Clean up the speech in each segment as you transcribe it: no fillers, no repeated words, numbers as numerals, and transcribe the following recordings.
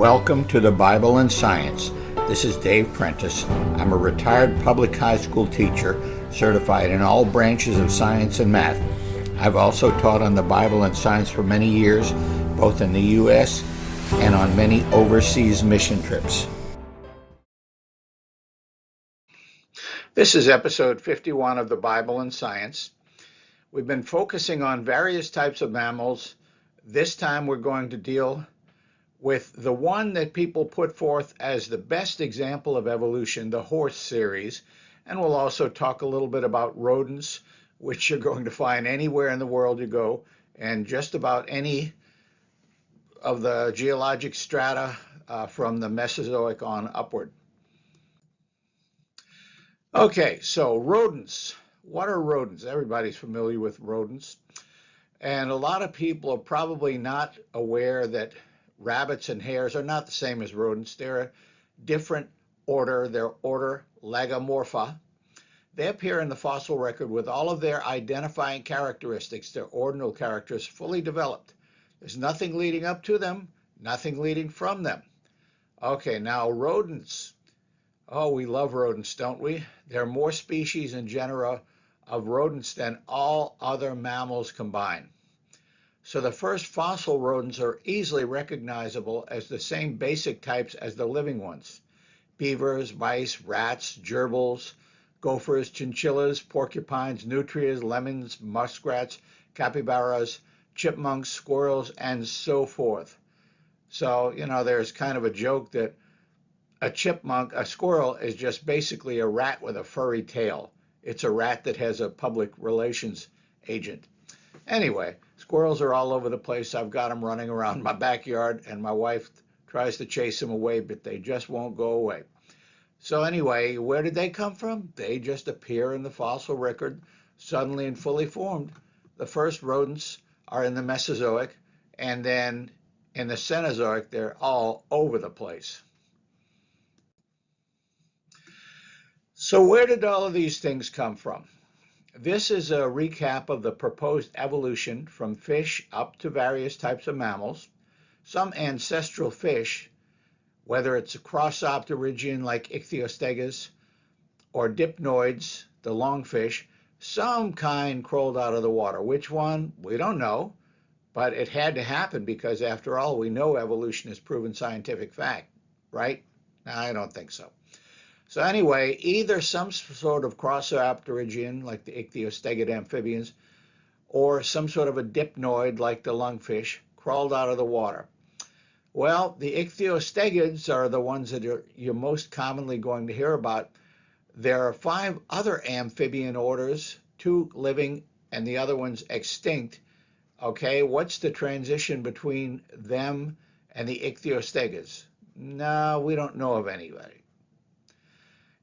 Welcome to the Bible and Science. This is Dave Prentice. I'm a retired public high school teacher, certified in all branches of science and math. I've also taught on the Bible and Science for many years, both in the U.S. and on many overseas mission trips. This is episode 51 of the Bible and Science. We've been focusing on various types of mammals. This time we're going to deal with the one that people put forth as the best example of evolution, the horse series. And we'll also talk a little bit about rodents, which you're going to find anywhere in the world you go, and just about any of the geologic strata from the Mesozoic on upward. Okay, so rodents. What are rodents? Everybody's familiar with rodents. And a lot of people are probably not aware that rabbits and hares are not the same as rodents. They're a different order. They're order Lagomorpha. They appear in the fossil record with all of their identifying characteristics, their ordinal characters, fully developed. There's nothing leading up to them, nothing leading from them. Okay, now rodents. Oh, we love rodents, don't we? There are more species and genera of rodents than all other mammals combined. So the first fossil rodents are easily recognizable as the same basic types as the living ones. Beavers, mice, rats, gerbils, gophers, chinchillas, porcupines, nutrias, lemons, muskrats, capybaras, chipmunks, squirrels, and so forth. So, there's kind of a joke that a squirrel is just basically a rat with a furry tail. It's a rat that has a public relations agent. Anyway, squirrels are all over the place. I've got them running around my backyard, and my wife tries to chase them away, but they just won't go away. So anyway, where did they come from? They just appear in the fossil record suddenly and fully formed. The first rodents are in the Mesozoic, and then in the Cenozoic, they're all over the place. So where did all of these things come from? This is a recap of the proposed evolution from fish up to various types of mammals. Some ancestral fish, whether it's a cross-opterygian like Ichthyostegus or dipnoids, the longfish, some kind crawled out of the water. Which one? We don't know, but it had to happen because after all, we know evolution is proven scientific fact, right? No, I don't think so. So anyway, either some sort of cross-opterygian like the ichthyostegid amphibians or some sort of a dipnoid like the lungfish crawled out of the water. Well, the ichthyostegids are the ones that you're most commonly going to hear about. There are 5 other amphibian orders, 2 living and the other one's extinct. Okay, what's the transition between them and the ichthyostegids? No, we don't know of anybody.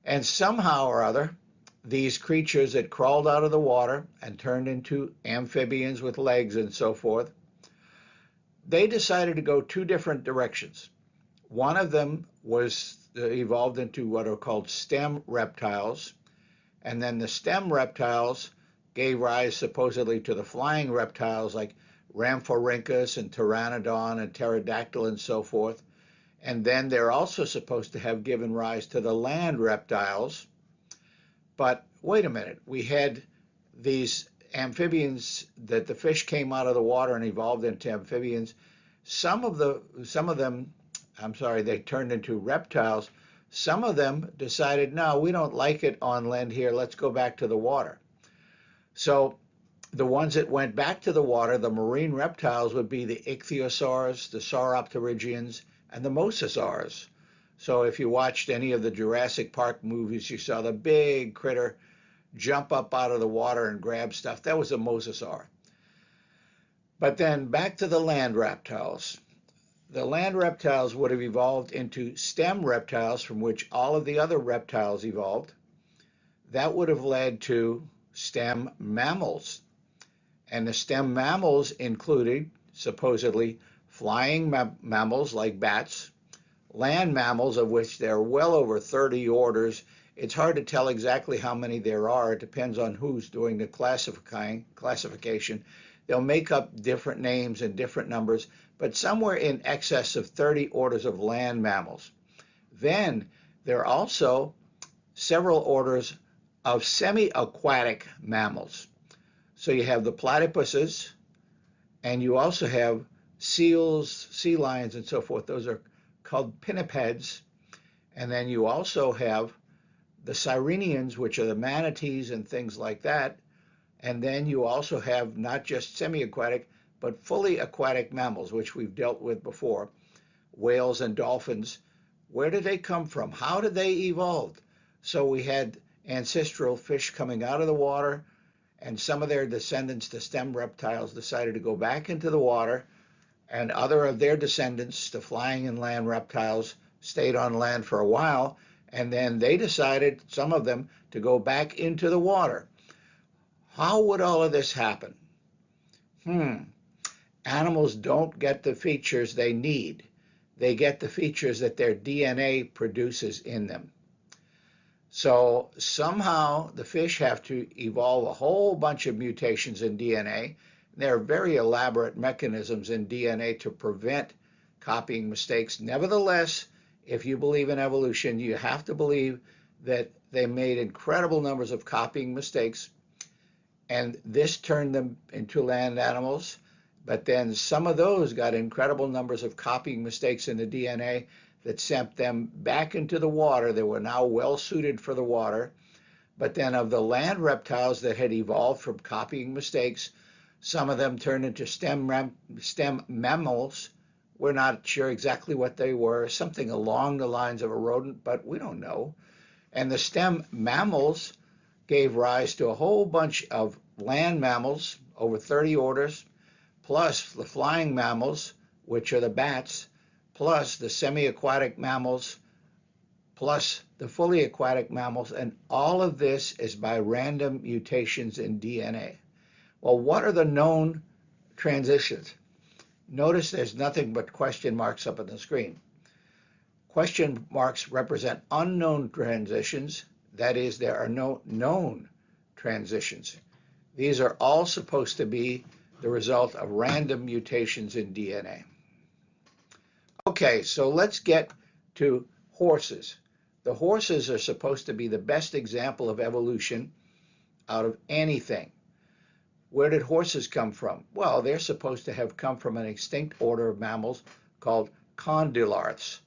And somehow or other, these creatures that crawled out of the water and turned into amphibians with legs and so forth, they decided to go 2 different directions. One of them was evolved into what are called stem reptiles, and then the stem reptiles gave rise supposedly to the flying reptiles like Rhamphorhynchus and Pteranodon and Pterodactyl and so forth. And then they're also supposed to have given rise to the land reptiles. But wait a minute, we had these amphibians that the fish came out of the water and evolved into amphibians. Some of them, they turned into reptiles. Some of them decided, no, we don't like it on land here, let's go back to the water. So the ones that went back to the water, the marine reptiles, would be the ichthyosaurs, the sauropterygians, and the mosasaurs. So if you watched any of the Jurassic Park movies, you saw the big critter jump up out of the water and grab stuff. That was a mosasaur. But then back to the land reptiles. The land reptiles would have evolved into stem reptiles from which all of the other reptiles evolved. That would have led to stem mammals. And the stem mammals included, supposedly, flying mammals like bats, land mammals, of which there are well over 30 orders. It's hard to tell exactly how many there are. It depends on who's doing the classification. they'll make up different names and different numbers, but somewhere in excess of 30 orders of land mammals. Then there are also several orders of semi-aquatic mammals. So you have the platypuses, and you also have seals, sea lions, and so forth. Those are called pinnipeds. And then you also have the sirenians, which are the manatees and things like that. And then you also have not just semi-aquatic, but fully aquatic mammals, which we've dealt with before, whales and dolphins. Where did they come from? How did they evolve? So we had ancestral fish coming out of the water, and some of their descendants, the stem reptiles, decided to go back into the water, and other of their descendants, the flying and land reptiles, stayed on land for a while, and then they decided, some of them, to go back into the water. How would all of this happen? Animals don't get the features they need. They get the features that their DNA produces in them. So somehow the fish have to evolve a whole bunch of mutations in DNA. There are very elaborate mechanisms in DNA to prevent copying mistakes. Nevertheless, if you believe in evolution, you have to believe that they made incredible numbers of copying mistakes, and this turned them into land animals. But then some of those got incredible numbers of copying mistakes in the DNA that sent them back into the water. They were now well suited for the water. But then of the land reptiles that had evolved from copying mistakes, some of them turned into stem mammals. We're not sure exactly what they were, something along the lines of a rodent, but we don't know. And the stem mammals gave rise to a whole bunch of land mammals, over 30 orders, plus the flying mammals, which are the bats, plus the semi-aquatic mammals, plus the fully aquatic mammals, and all of this is by random mutations in DNA. Well, what are the known transitions? Notice there's nothing but question marks up on the screen. Question marks represent unknown transitions. That is, there are no known transitions. These are all supposed to be the result of random mutations in DNA. Okay, so let's get to horses. The horses are supposed to be the best example of evolution out of anything. Where did horses come from? Well, they're supposed to have come from an extinct order of mammals called condylarths.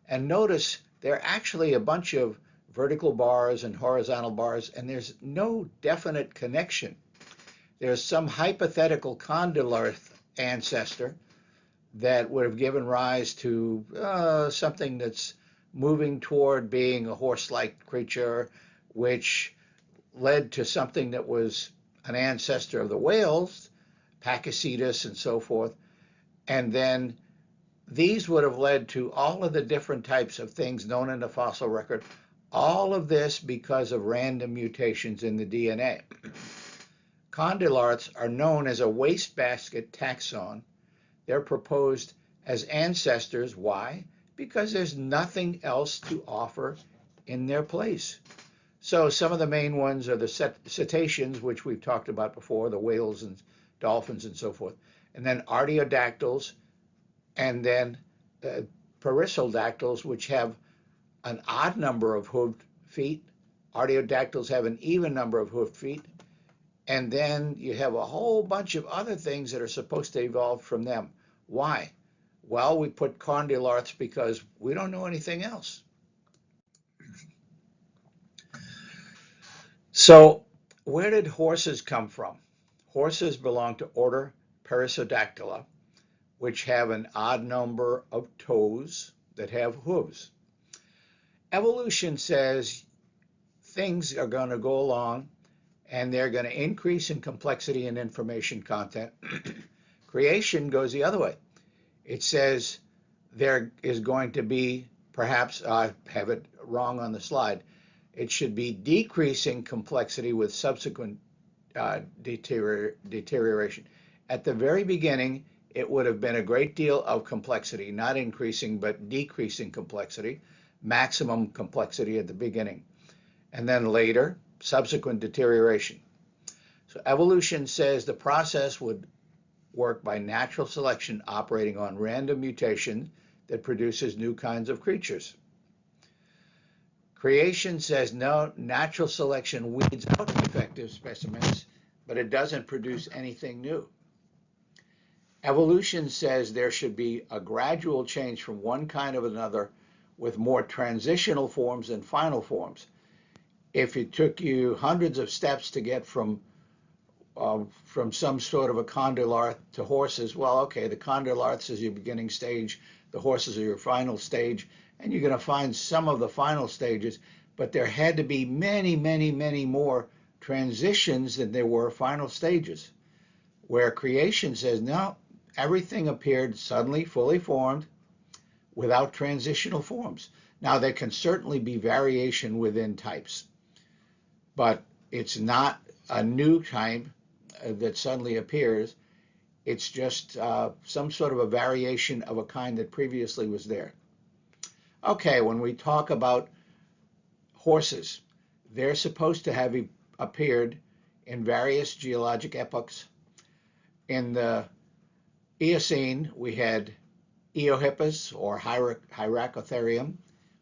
And notice there are actually a bunch of vertical bars and horizontal bars, and there's no definite connection. There's some hypothetical condylarth ancestor that would have given rise to something that's moving toward being a horse-like creature, which led to something that was an ancestor of the whales, Pakicetus and so forth. And then these would have led to all of the different types of things known in the fossil record, all of this because of random mutations in the DNA. Condylarths are known as a wastebasket taxon. They're proposed as ancestors. Why? Because there's nothing else to offer in their place. So some of the main ones are the cetaceans, which we've talked about before, the whales and dolphins and so forth, and then artiodactyls, and then perissodactyls, which have an odd number of hooved feet. Artiodactyls have an even number of hooved feet. And then you have a whole bunch of other things that are supposed to evolve from them. Why? Well, we put condylarths because we don't know anything else. So where did horses come from? Horses belong to order Perissodactyla, which have an odd number of toes that have hooves. Evolution says things are going to go along and they're going to increase in complexity and information content. Creation goes the other way. It says there is going to be, perhaps I have it wrong on the slide, it should be decreasing complexity with subsequent deterioration. At the very beginning, it would have been a great deal of complexity, not increasing, but decreasing complexity, maximum complexity at the beginning. And then later, subsequent deterioration. So evolution says the process would work by natural selection operating on random mutation that produces new kinds of creatures. Creation says no, natural selection weeds out defective specimens, but it doesn't produce anything new. Evolution says there should be a gradual change from one kind of another with more transitional forms and final forms. If it took you hundreds of steps to get from some sort of a condylarth to horses, well, okay, the condylarths is your beginning stage, the horses are your final stage, and you're going to find some of the final stages, but there had to be many, many, many more transitions than there were final stages, where creation says, no, everything appeared suddenly fully formed without transitional forms. Now, there can certainly be variation within types, but it's not a new type that suddenly appears. It's just some sort of a variation of a kind that previously was there. Okay, when we talk about horses, they're supposed to have appeared in various geologic epochs. In the Eocene, we had Eohippus or Hyracotherium.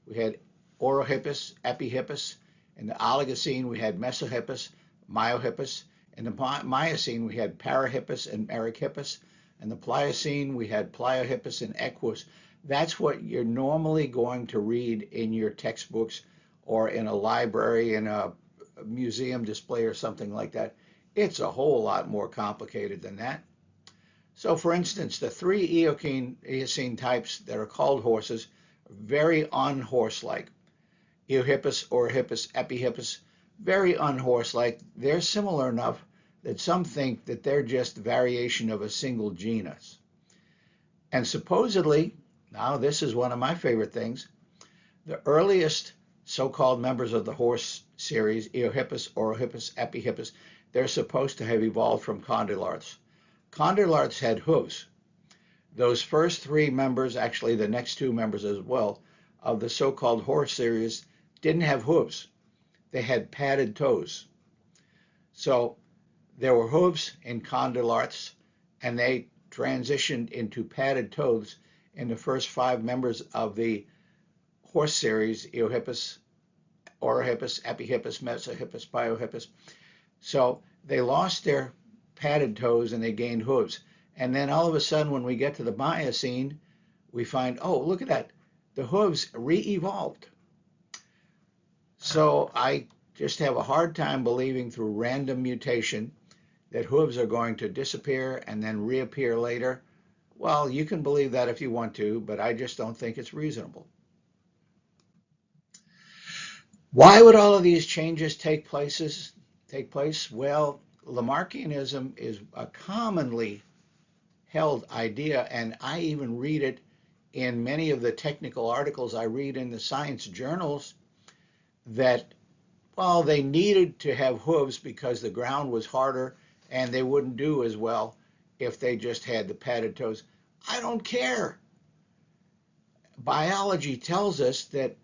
We had Orohippus, Epihippus. In the Oligocene, we had Mesohippus, Myohippus. In the Miocene, we had Parahippus and Merychippus. In the Pliocene, we had Pliohippus and Equus. That's what you're normally going to read in your textbooks or in a library, in a museum display or something like that. It's a whole lot more complicated than that. So, for instance, the three Eocene types that are called horses are very unhorse-like. Eohippus, Orohippus, Epihippus, very unhorse-like. They're similar enough that some think that they're just variation of a single genus. And supposedly, now this is one of my favorite things, the earliest so-called members of the horse series, Eohippus, Orohippus, Epihippus, they're supposed to have evolved from condylarths. Condylarths had hooves. Those first three members, actually the next two members as well, of the so-called horse series didn't have hooves. They had padded toes. So there were hooves in condylarths, and they transitioned into padded toes in the first five members of the horse series, Eohippus, Orohippus, Epihippus, Mesohippus, Pliohippus. So they lost their padded toes and they gained hooves. And then all of a sudden, when we get to the Miocene, we find, oh, look at that, the hooves re-evolved. So I just have a hard time believing through random mutation that hooves are going to disappear and then reappear later. Well, you can believe that if you want to, but I just don't think it's reasonable. Why would all of these changes take place? Well, Lamarckianism is a commonly held idea, and I even read it in many of the technical articles I read in the science journals, that, well, they needed to have hooves because the ground was harder and they wouldn't do as well if they just had the padded toes. I don't care. Biology tells us that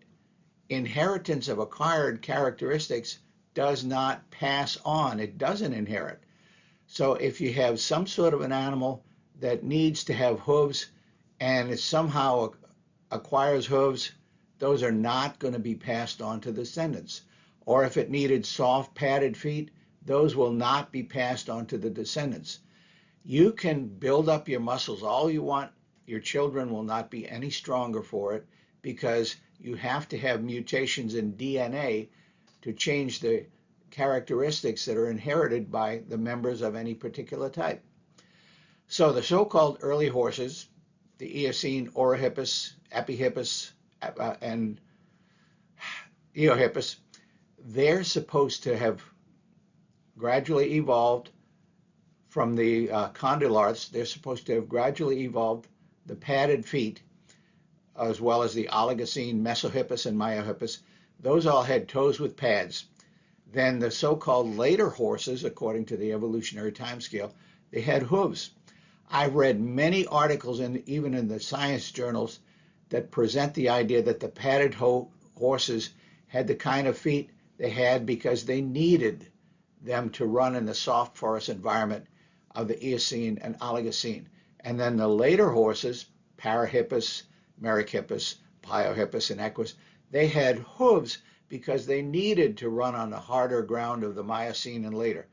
inheritance of acquired characteristics does not pass on. It doesn't inherit. So if you have some sort of an animal that needs to have hooves and it somehow acquires hooves, those are not going to be passed on to descendants. Or if it needed soft padded feet, those will not be passed on to the descendants. You can build up your muscles all you want. Your children will not be any stronger for it because you have to have mutations in DNA to change the characteristics that are inherited by the members of any particular type. So the so-called early horses, the Eocene, Orohippus, Epihippus, and Eohippus, they're supposed to have gradually evolved from the condylarths. They're supposed to have gradually evolved the padded feet, as well as the Oligocene, Mesohippus, and Myohippus. Those all had toes with pads. Then the so-called later horses, according to the evolutionary timescale, they had hooves. I've read many articles, even in the science journals, that present the idea that the padded horses had the kind of feet they had because they needed them to run in the soft forest environment. of the Eocene and Oligocene. And then the later horses, Parahippus, Merychippus, Pliohippus, and Equus, they had hooves because they needed to run on the harder ground of the Miocene and later,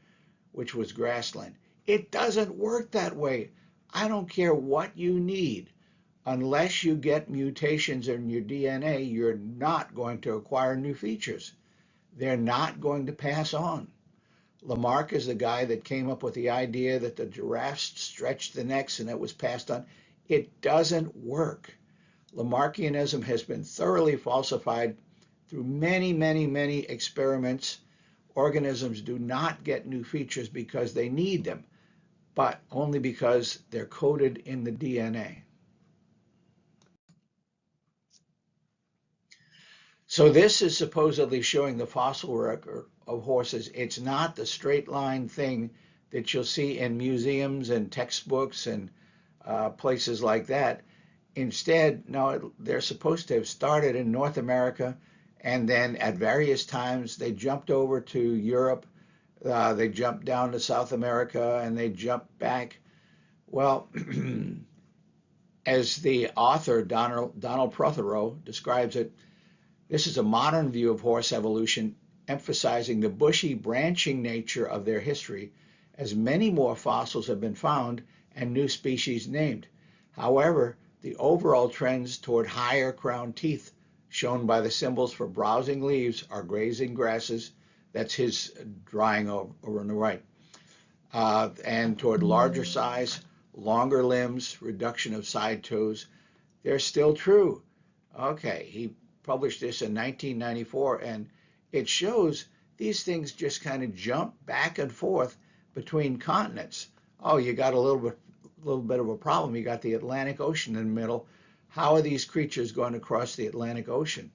which was grassland. It doesn't work that way. I don't care what you need. Unless you get mutations in your DNA, you're not going to acquire new features. They're not going to pass on. Lamarck is the guy that came up with the idea that the giraffes stretched the necks and it was passed on. It doesn't work. Lamarckianism has been thoroughly falsified through many, many, many experiments. Organisms do not get new features because they need them, but only because they're coded in the DNA. So this is supposedly showing the fossil record of horses. It's not the straight line thing that you'll see in museums and textbooks and places like that. Instead, no, they're supposed to have started in North America, and then at various times they jumped over to Europe, they jumped down to South America, and they jumped back. Well, as the author Donald Prothero describes it, this is a modern view of horse evolution, emphasizing the bushy, branching nature of their history, as many more fossils have been found and new species named. However, the overall trends toward higher crowned teeth, shown by the symbols for browsing leaves or grazing grasses, that's his drawing over on the right, and toward larger size, longer limbs, reduction of side toes, they're still true. Okay, he published this in 1994, and it shows these things just kind of jump back and forth between continents. Oh, you got a little bit of a problem. You got the Atlantic Ocean in the middle. How are these creatures going to cross the Atlantic Ocean?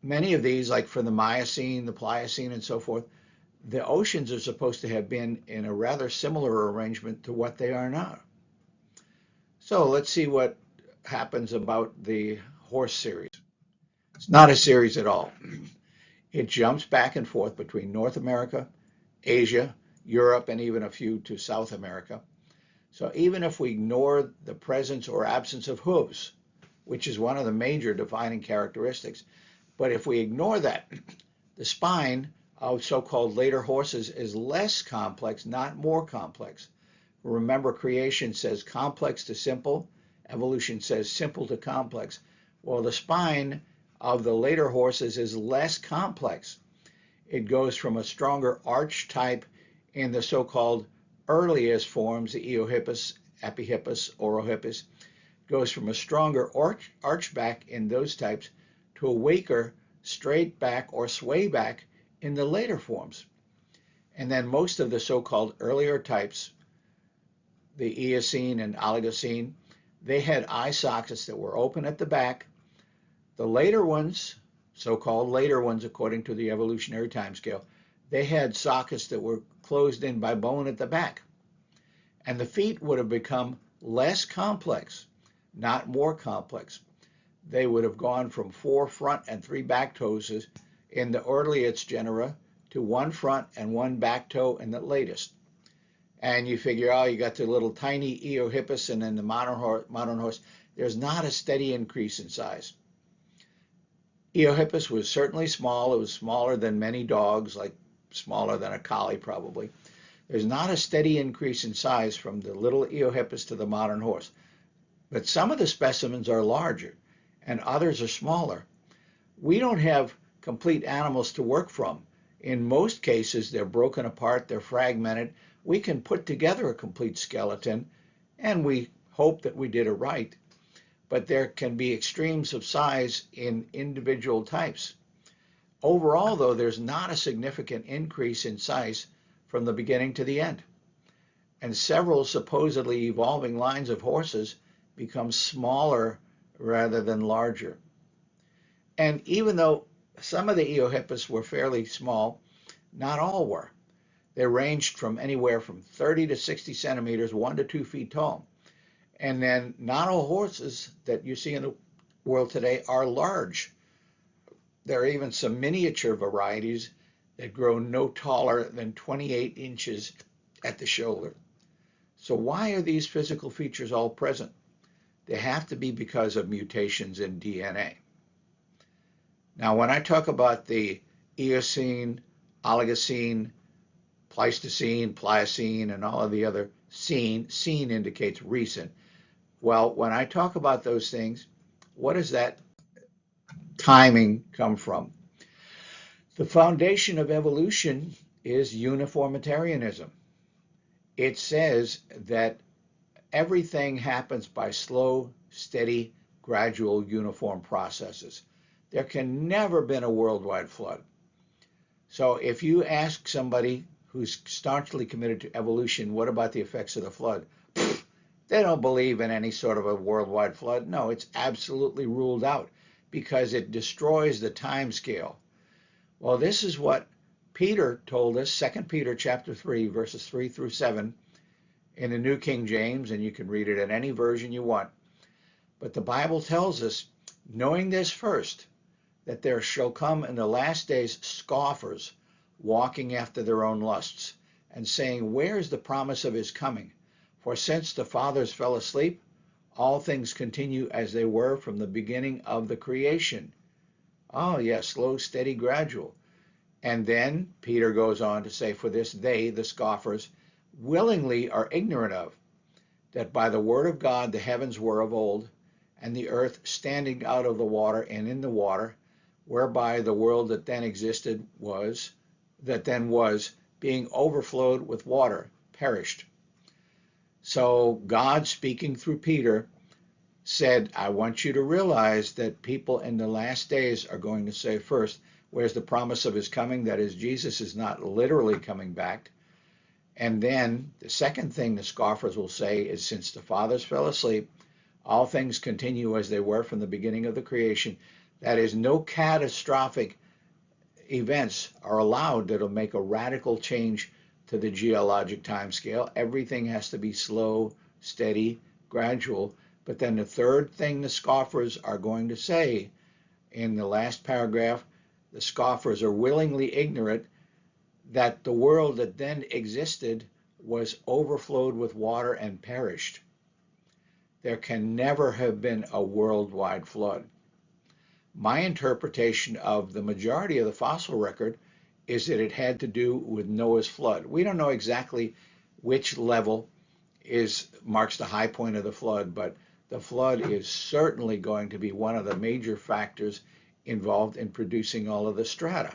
Many of these, like from the Miocene, the Pliocene, and so forth, the oceans are supposed to have been in a rather similar arrangement to what they are now. So let's see what happens about the horse series. It's not a series at all. It jumps back and forth between North America, Asia, Europe, and even a few to South America. So even if we ignore the presence or absence of hooves, which is one of the major defining characteristics, but if we ignore that, the spine of so-called later horses is less complex, not more complex. Remember, creation says complex to simple, evolution says simple to complex. Well, the spine of the later horses is less complex. It goes from a stronger arch type in the so-called earliest forms, the Eohippus, Epihippus, Orohippus, goes from a stronger arch back in those types to a weaker straight back or sway back in the later forms. And then most of the so-called earlier types, the Eocene and Oligocene, they had eye sockets that were open at the back. The later ones, so-called later ones according to the evolutionary timescale, they had sockets that were closed in by bone at the back. And the feet would have become less complex, not more complex. They would have gone from 4 front and 3 back toes in the earliest genera to 1 front and 1 back toe in the latest. And you figure, oh, you got the little tiny Eohippus, and then the modern horse, there's not a steady increase in size. Eohippus was certainly small. It was smaller than many dogs, like smaller than a collie probably. There's not a steady increase in size from the little Eohippus to the modern horse. But some of the specimens are larger and others are smaller. We don't have complete animals to work from. In most cases, they're broken apart, they're fragmented. We can put together a complete skeleton, and we hope that we did it right. But there can be extremes of size in individual types. Overall, though, there's not a significant increase in size from the beginning to the end. And several supposedly evolving lines of horses become smaller rather than larger. And even though some of the Eohippus were fairly small, not all were. They ranged from anywhere from 30 to 60 centimeters, 1 to 2 feet tall. And then not all horses that you see in the world today are large. There are even some miniature varieties that grow no taller than 28 inches at the shoulder. So why are these physical features all present? They have to be because of mutations in DNA. Now, when I talk about the Eocene, Oligocene, Pleistocene, Pliocene, and all of the other scene indicates recent. Well, when I talk about those things, what does that timing come from? The foundation of evolution is uniformitarianism. It says that everything happens by slow, steady, gradual, uniform processes. There can never been a worldwide flood. So if you ask somebody who's staunchly committed to evolution, what about the effects of the flood? They don't believe in any sort of a worldwide flood. No, it's absolutely ruled out because it destroys the time scale. Well, this is what Peter told us, 2 Peter chapter 3, verses 3 through 7 in the New King James, and you can read it in any version you want. But the Bible tells us, knowing this first, that there shall come in the last days scoffers, walking after their own lusts, and saying, where is the promise of his coming? For since the fathers fell asleep, all things continue as they were from the beginning of the creation. Oh, yes, slow, steady, gradual. And then Peter goes on to say, for this they, the scoffers, willingly are ignorant of, that by the word of God the heavens were of old, and the earth standing out of the water and in the water, whereby the world that then existed was, being overflowed with water, perished. So God, speaking through Peter, said, I want you to realize that people in the last days are going to say first, where's the promise of his coming? That is, Jesus is not literally coming back. And then the second thing the scoffers will say is, since the fathers fell asleep, all things continue as they were from the beginning of the creation. That is, no catastrophic events are allowed that will make a radical change to the geologic time scale. Everything has to be slow, steady, gradual. But then the third thing the scoffers are going to say in the last paragraph, the scoffers are willingly ignorant that the world that then existed was overflowed with water and perished. There can never have been a worldwide flood. My interpretation of the majority of the fossil record is that it had to do with Noah's flood. We don't know exactly which level marks the high point of the flood, but the flood is certainly going to be one of the major factors involved in producing all of the strata.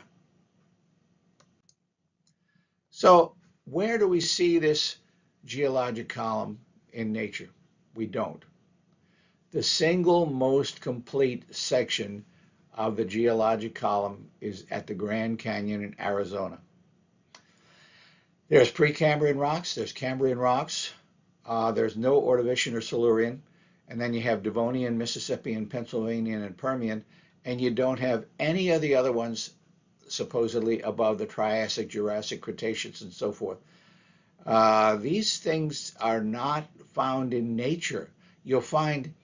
So where do we see this geologic column in nature? We don't. The single most complete section of the geologic column is at the Grand Canyon in Arizona. There's Precambrian rocks, there's Cambrian rocks, there's no Ordovician or Silurian, and then you have Devonian, Mississippian, Pennsylvanian, and Permian, and you don't have any of the other ones supposedly above the Triassic, Jurassic, Cretaceous, and so forth. These things are not found in nature. You'll find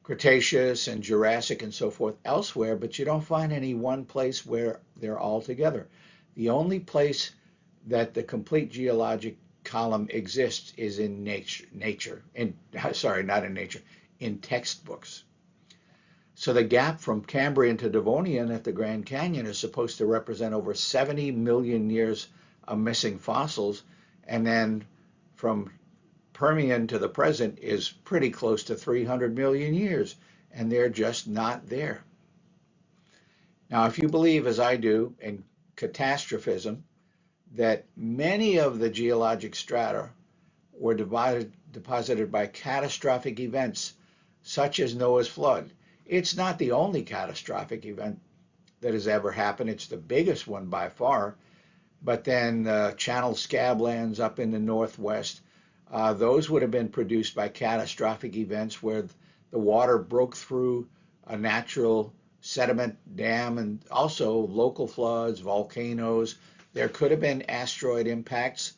Cretaceous and Jurassic and so forth elsewhere, but you don't find any one place where they're all together. The only place that the complete geologic column exists is in in textbooks. So the gap from Cambrian to Devonian at the Grand Canyon is supposed to represent over 70 million years of missing fossils, and then from Permian to the present is pretty close to 300 million years, and they're just not there. Now, if you believe, as I do, in catastrophism, that many of the geologic strata were deposited by catastrophic events, such as Noah's flood. It's not the only catastrophic event that has ever happened. It's the biggest one by far. But then Channel Scablands up in the northwest, those would have been produced by catastrophic events where the water broke through a natural sediment dam, and also local floods, volcanoes. There could have been asteroid impacts.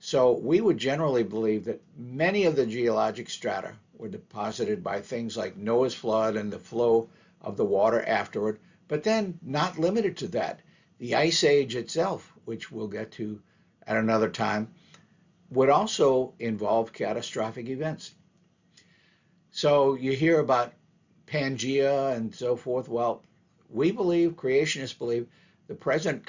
So we would generally believe that many of the geologic strata were deposited by things like Noah's flood and the flow of the water afterward, but then not limited to that. The Ice Age itself, which we'll get to at another time, would also involve catastrophic events. So you hear about Pangea and so forth. Well, we believe, creationists believe, the present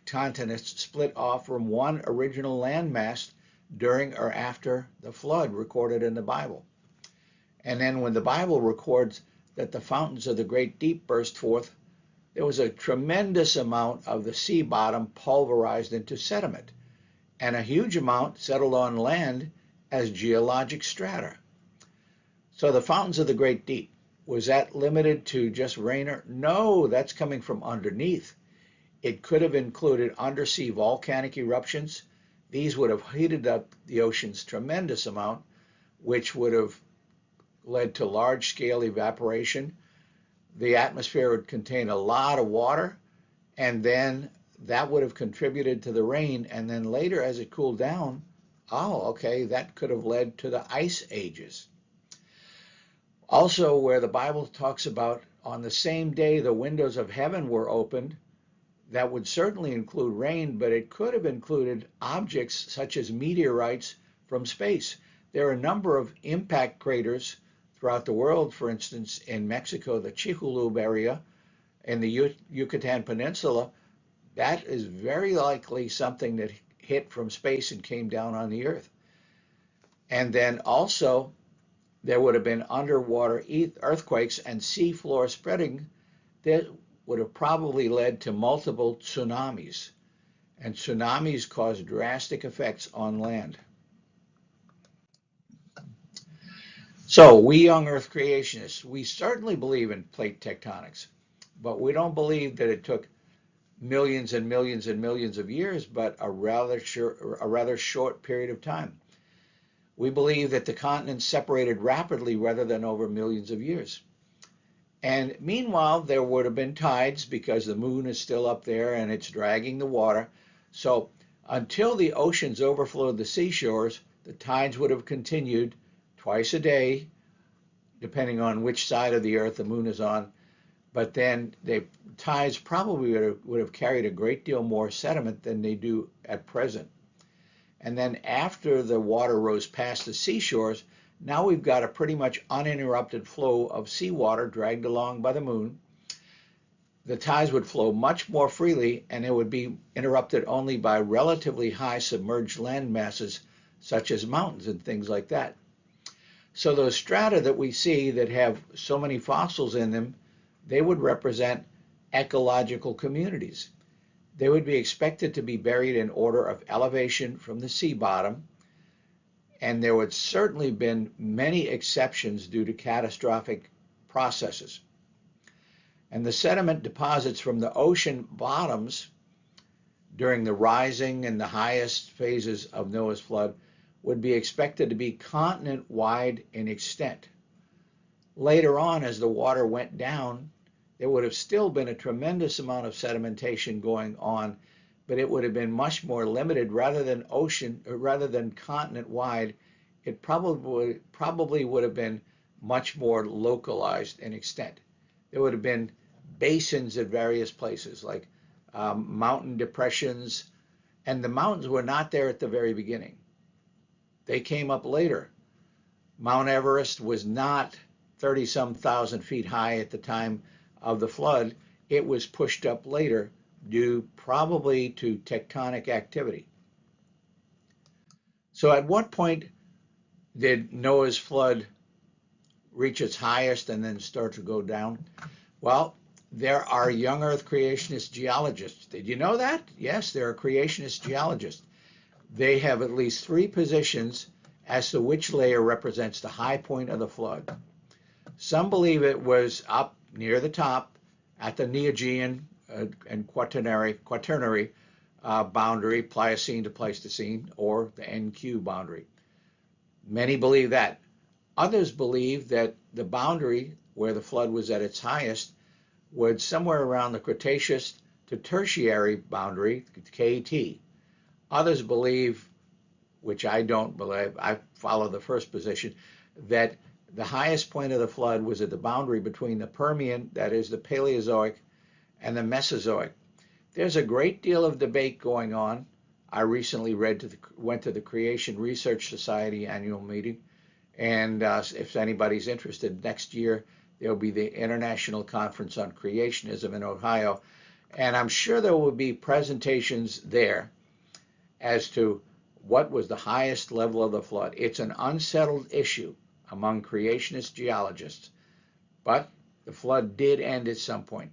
continents split off from one original landmass during or after the flood recorded in the Bible. And then when the Bible records that the fountains of the great deep burst forth, there was a tremendous amount of the sea bottom pulverized into sediment, and a huge amount settled on land as geologic strata. So the fountains of the great deep, was that limited to just rain? No, that's coming from underneath. It could have included undersea volcanic eruptions. These would have heated up the ocean's tremendous amount, which would have led to large-scale evaporation. The atmosphere would contain a lot of water, and then that would have contributed to the rain. And then later, as it cooled down, okay, that could have led to the ice ages. Also, where the Bible talks about on the same day the windows of heaven were opened, that would certainly include rain, but it could have included objects such as meteorites from space. There are a number of impact craters throughout the world. For instance, in Mexico, the Chicxulub area, in the Yucatan Peninsula, that is very likely something that hit from space and came down on the Earth. And then also, there would have been underwater earthquakes and seafloor spreading that would have probably led to multiple tsunamis. And tsunamis cause drastic effects on land. So we young Earth creationists, we certainly believe in plate tectonics, but we don't believe that it took millions and millions and millions of years, but a rather short period of time. We believe that the continents separated rapidly rather than over millions of years. And meanwhile, there would have been tides because the moon is still up there and it's dragging the water. So until the oceans overflowed the seashores, the tides would have continued twice a day, depending on which side of the earth the moon is on. But then the tides probably would have carried a great deal more sediment than they do at present. And then after the water rose past the seashores, now we've got a pretty much uninterrupted flow of seawater dragged along by the moon. The tides would flow much more freely, and it would be interrupted only by relatively high submerged land masses, such as mountains and things like that. So those strata that we see that have so many fossils in them, they would represent ecological communities. They would be expected to be buried in order of elevation from the sea bottom, and there would certainly been many exceptions due to catastrophic processes. And the sediment deposits from the ocean bottoms during the rising and the highest phases of Noah's flood would be expected to be continent-wide in extent. Later on, as the water went down, there would have still been a tremendous amount of sedimentation going on, but it would have been much more limited rather than continent-wide. It probably would have been much more localized in extent. There would have been basins at various places, like mountain depressions, and the mountains were not there at the very beginning. They came up later. Mount Everest was not 30-some thousand feet high at the time of the flood. It was pushed up later due probably to tectonic activity. So at what point did Noah's flood reach its highest and then start to go down? Well, there are young Earth creationist geologists. Did you know that? Yes, there are creationist geologists. They have at least three positions as to which layer represents the high point of the flood. Some believe it was up near the top at the Neogean and Quaternary boundary, Pliocene to Pleistocene, or the NQ boundary. Many believe that. Others believe that the boundary where the flood was at its highest was somewhere around the Cretaceous to Tertiary boundary, KT. Others believe, which I don't believe, I follow the first position, that the highest point of the flood was at the boundary between the Permian, that is the Paleozoic, and the Mesozoic. There's a great deal of debate going on. I recently went to the Creation Research Society annual meeting, and if anybody's interested, next year there'll be the International Conference on Creationism in Ohio, and I'm sure there will be presentations there as to what was the highest level of the flood. It's an unsettled issue among creationist geologists, but the flood did end at some point.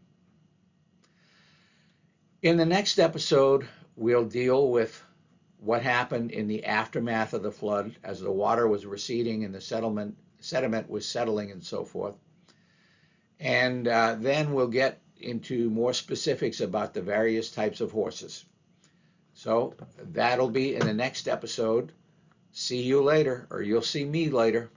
In the next episode, we'll deal with what happened in the aftermath of the flood as the water was receding and the sediment was settling and so forth. And then we'll get into more specifics about the various types of horses. So that'll be in the next episode. See you later, or you'll see me later.